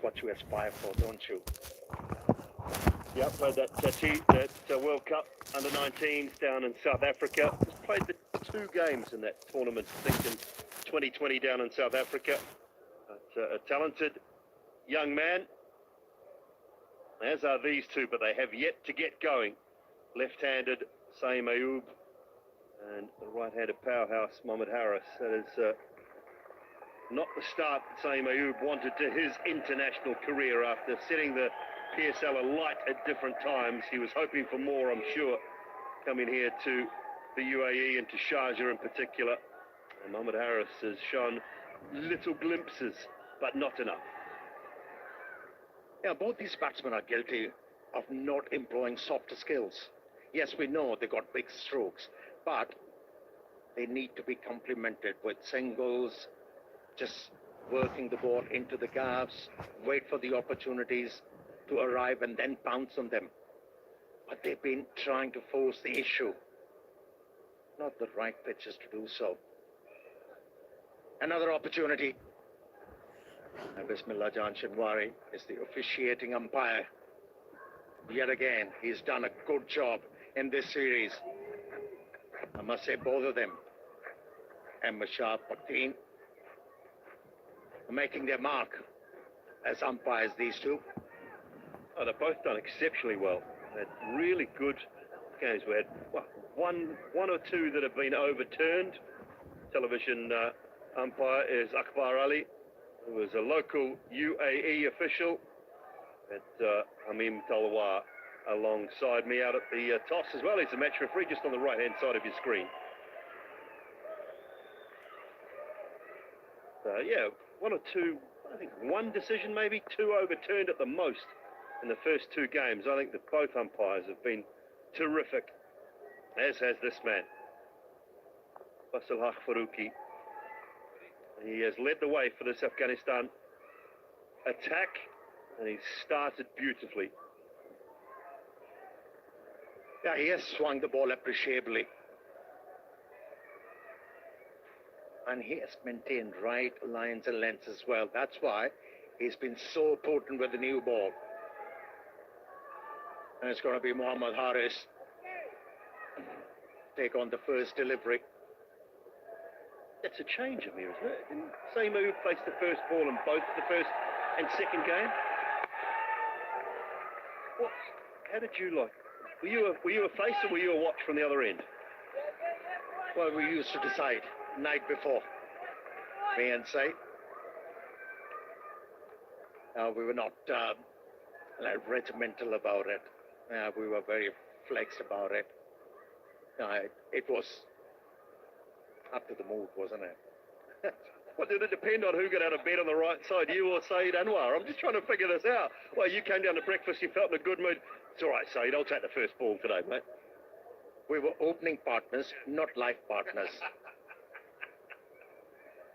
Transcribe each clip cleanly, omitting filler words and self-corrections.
what you aspire for, don't you? Yep, played that World Cup under-19s down in South Africa. Just played the 2 games in that tournament, I think, in 2020 down in South Africa. But, a talented young man, as are these two, but they have yet to get going. Left-handed Saeem Ayub and the right-handed powerhouse Mohamed Harris. That is not the start that Saeem Ayub wanted to his international career after setting the PSL alight at different times. He was hoping for more, I'm sure, coming here to the UAE and to Sharjah in particular. And Mohamed Harris has shown little glimpses, but not enough. Yeah, both these batsmen are guilty of not employing softer skills. Yes, we know they got big strokes, but they need to be complemented with singles, just working the ball into the gaps, wait for the opportunities to arrive and then pounce on them. But they've been trying to force the issue. Not the right pitches to do so. Another opportunity. Bismillah Jan Shinwari is the officiating umpire. Yet again, he's done a good job in this series. I must say both of them, and Mashab Pakteen, are making their mark as umpires, these two. Oh, they've both done exceptionally well. They had really good games. We had one or two that have been overturned. Television umpire is Akbar Ali, who was a local UAE official, at Hamim Talawar alongside me out at the toss as well. He's a match referee just on the right-hand side of your screen. Yeah, one or two, I think one decision maybe, 2 overturned at the most in the first 2 games. I think that both umpires have been terrific, as has this man, Faisal Haq Faruqi. He has led the way for this Afghanistan attack, and he's started beautifully. Yeah, he has swung the ball appreciably. And he has maintained right lines and lengths as well. That's why he's been so potent with the new ball. And it's going to be Mohamed Harris take on the first delivery. That's a change, Amir, isn't it? Didn't Saeem Ayub place the first ball in both the first and second game? How did you like? Were you a face or were you a watch from the other end? Well, we used to decide night before, me and Saeed. We were not regimental about it. We were very flexed about it. It was up to the mood, wasn't it? Well, did it depend on who got out of bed on the right side, you or Saeed Anwar? I'm just trying to figure this out. Well, you came down to breakfast, you felt in a good mood. It's all right, Saeed, I'll take the first ball today, mate. We were opening partners, not life partners.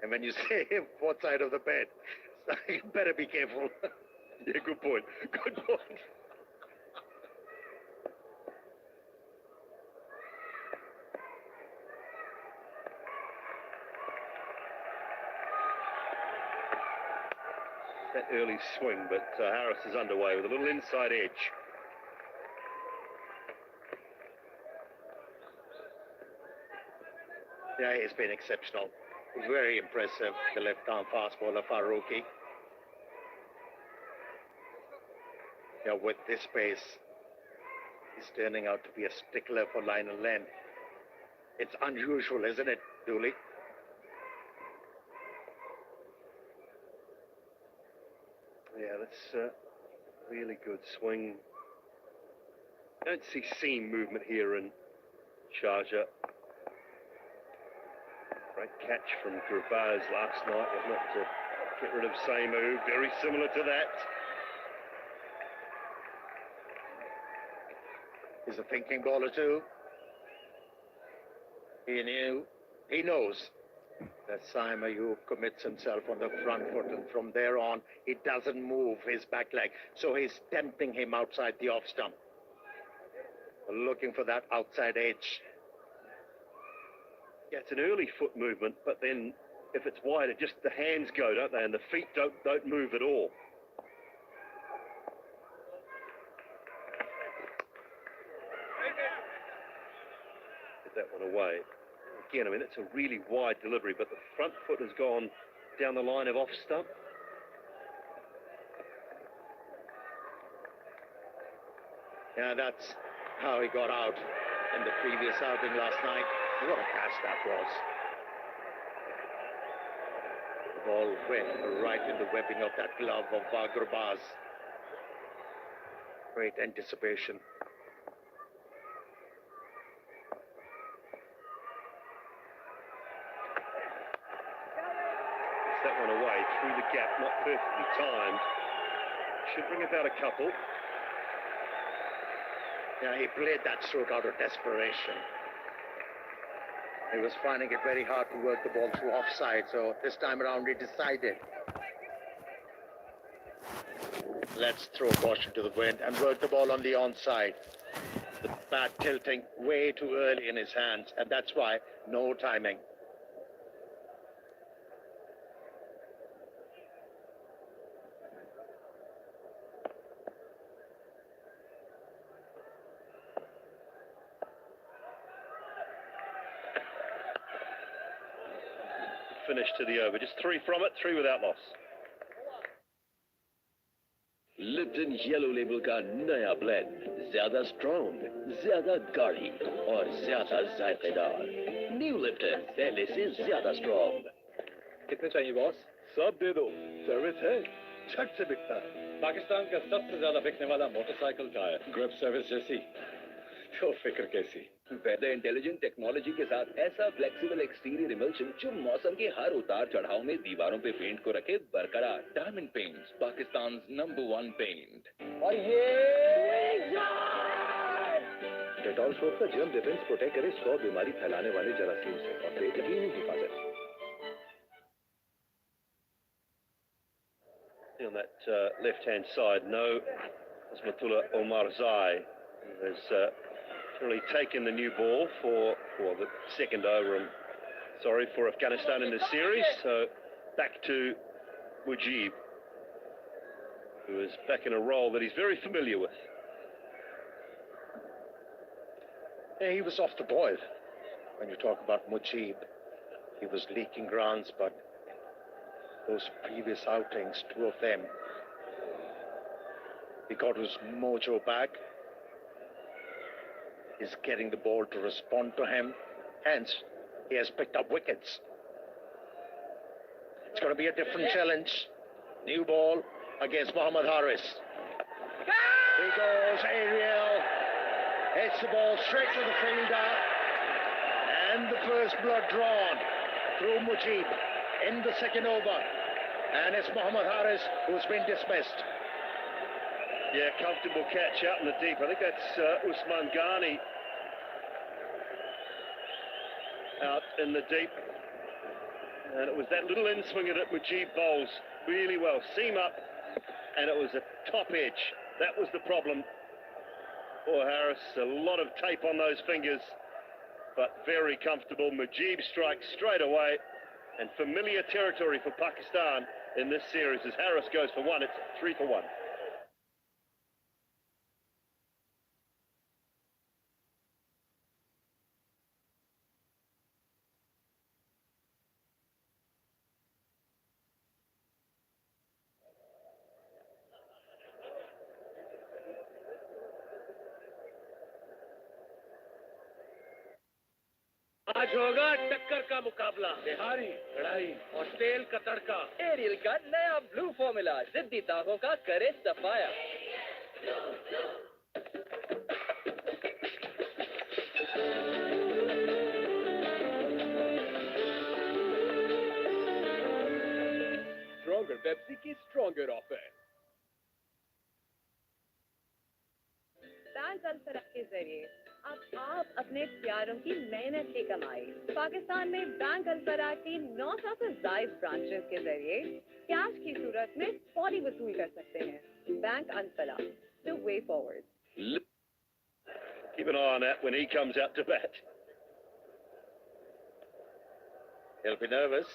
And when you say what side of the bed, you better be careful. Yeah, good point. Good point. That early swing, but Harris is underway with a little inside edge. Yeah, he's been exceptional. Very impressive, the left-arm fast bowler Faruqi. Yeah, with this pace, he's turning out to be a stickler for line and length. It's unusual, isn't it, Dooley? Yeah, that's really good swing. Don't see seam movement here in Sharjah. Great catch from Gurbaz last night, wasn't it, to get rid of Saeem Ayub. Very similar to that. He's a thinking bowler too. He knows that Saeem Ayub commits himself on the front foot, and from there on, he doesn't move his back leg. So he's tempting him outside the off stump, looking for that outside edge. Yeah, it's an early foot movement, but then if it's wide, the hands go, don't they? And the feet don't move at all. and away. Again, I mean, it's a really wide delivery, but the front foot has gone down the line of off stump. Yeah, that's how he got out in the previous outing last night. What a catch that was. The ball went right in the webbing of that glove of Vagrabaz. Great anticipation. That one away through the gap, not perfectly timed. Should bring about a couple. Yeah, he played that stroke out of desperation. He was finding it very hard to work the ball through offside, so this time around he decided. Let's throw caution to the wind and work the ball on the onside. The bat tilting way too early in his hands, and that's why no timing. Finish to the over. Just 3 from it, 3 without loss. Lipton yellow label का नया blend ज्यादा strong, ज्यादा गाढ़ी और ज्यादा जायकेदार। New Lipton पहले से ज्यादा स्ट्रॉन्ग। कितने चाहिए बॉस? सब दे दो, सर्विस है, झट से बिकता है। पाकिस्तान का सबसे ज्यादा बिकने वाला मोटरसाइकिल का है। ग्रिप सर्विस जैसी तो फिक्र कैसी? वेदर इंटेलिजेंट टेक्नोलॉजी के साथ ऐसा फ्लेक्सिबल एक्सटीरियर इमल्शन जो मौसम के हर उतार चढ़ाव में दीवारों पे पेंट को रखे बरकरार। Diamond Paints, Pakistan number 1 paint. और ये डेटॉल सोप का जर्म डिफेंस प्रोटेक्ट करे 100 बीमारी फैलाने वाले जरासीम से और बेहतरीन हिफाजत। On that left-hand side, no, Asmatullah Omarzai has really taken the new ball for the second over, for Afghanistan in the series. So back to Mujib, who is back in a role that he's very familiar with. Yeah, he was off the boil. When you talk about Mujib, he was leaking grounds, but those previous outings, 2 of them, he got his mojo back. He's getting the ball to respond to him. Hence, he has picked up wickets. It's going to be a different challenge. New ball against Mohammad Haris. He goes aerial. Hits the ball straight to the fielder. And the first blood drawn through Mujib in the second over. And it's Mohammad Haris who's been dismissed. Yeah, comfortable catch out in the deep. I think that's Usman Ghani out in the deep. And it was that little in swinger that Mujib bowls really well. Seam up, and it was a top edge. That was the problem for Harris. A lot of tape on those fingers, but very comfortable. Mujib strikes straight away, and familiar territory for Pakistan in this series as Harris goes for 1. It's 3 for 1. आज होगा टक्कर का मुकाबला। बिहारी कढ़ाई और तेल का तड़का। Aerial का नया ब्लू फॉर्मूला जिद्दी दागों का करे सफाया। स्ट्रॉन्गर पेप्सी की स्ट्रॉन्गर ऑफर। बैंक अल्फरा के जरिए अब आप अपने प्यारों की मेहनत की कमाई पाकिस्तान में बैंक अल्फरा की 900 से ज़ायद ब्रांचेस के जरिए कैश की सूरत में फौरी वसूल कर सकते हैं। Bank Alfalah, the way forward. Keep an eye on that when he comes out to bat. He'll be nervous.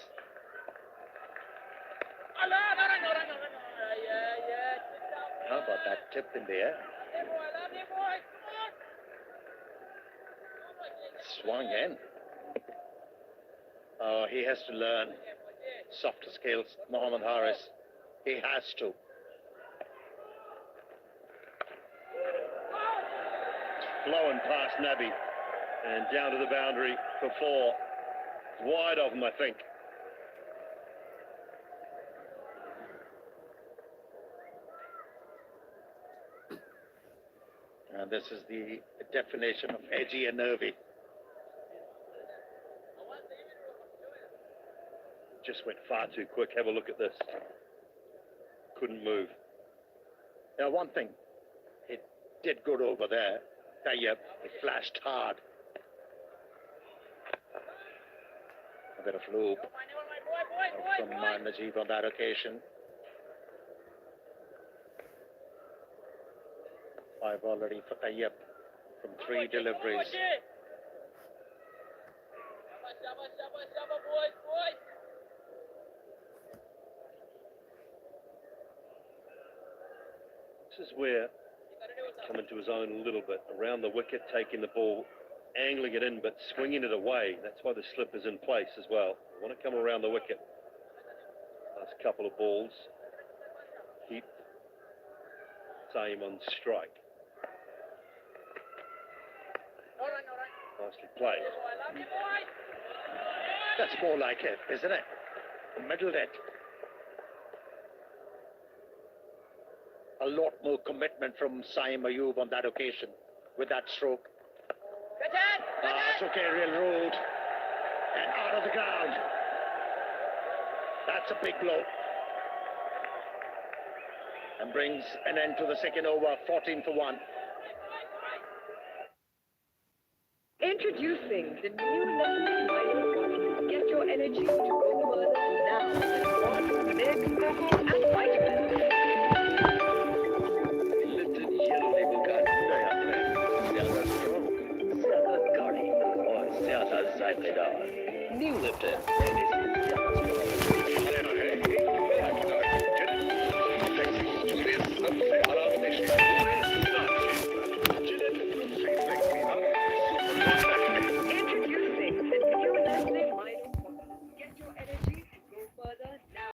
How about that tip in the air? swung in. Oh, he has to learn softer skills, Mohammed Harris. He has to. Blowing past Nabi and down to the boundary for 4. Wide of him, I think. And this is the definition of edgy and nervy. Just went far too quick. Have a look at this. Couldn't move. Now, one thing, it did good over there. Tayyip, it flashed hard. A bit of loop from Najib on that occasion. 5 already for Tayyip from 3 deliveries. This is where coming to his own a little bit. Around the wicket, taking the ball, angling it in, but swinging it away. That's why the slip is in place as well. You want to come around the wicket. Last couple of balls. Keep same on strike. Nicely played. That's more like it, isn't it? Middle it. A lot more commitment from Saim Ayub on that occasion with that stroke. Took aerial road and out of the ground. That's a big blow. And brings an end to the second over, 14 for 1. Introducing the new Lipton Vitamin. Get your energy to go further now. One mix and vitamins. Lipton yellow label का नया brand ज्यादा strong, ज्यादा गाढ़ी और ज्यादा जायकेदार। New Lipton पहले से ज्यादा स्ट्रॉन्ग।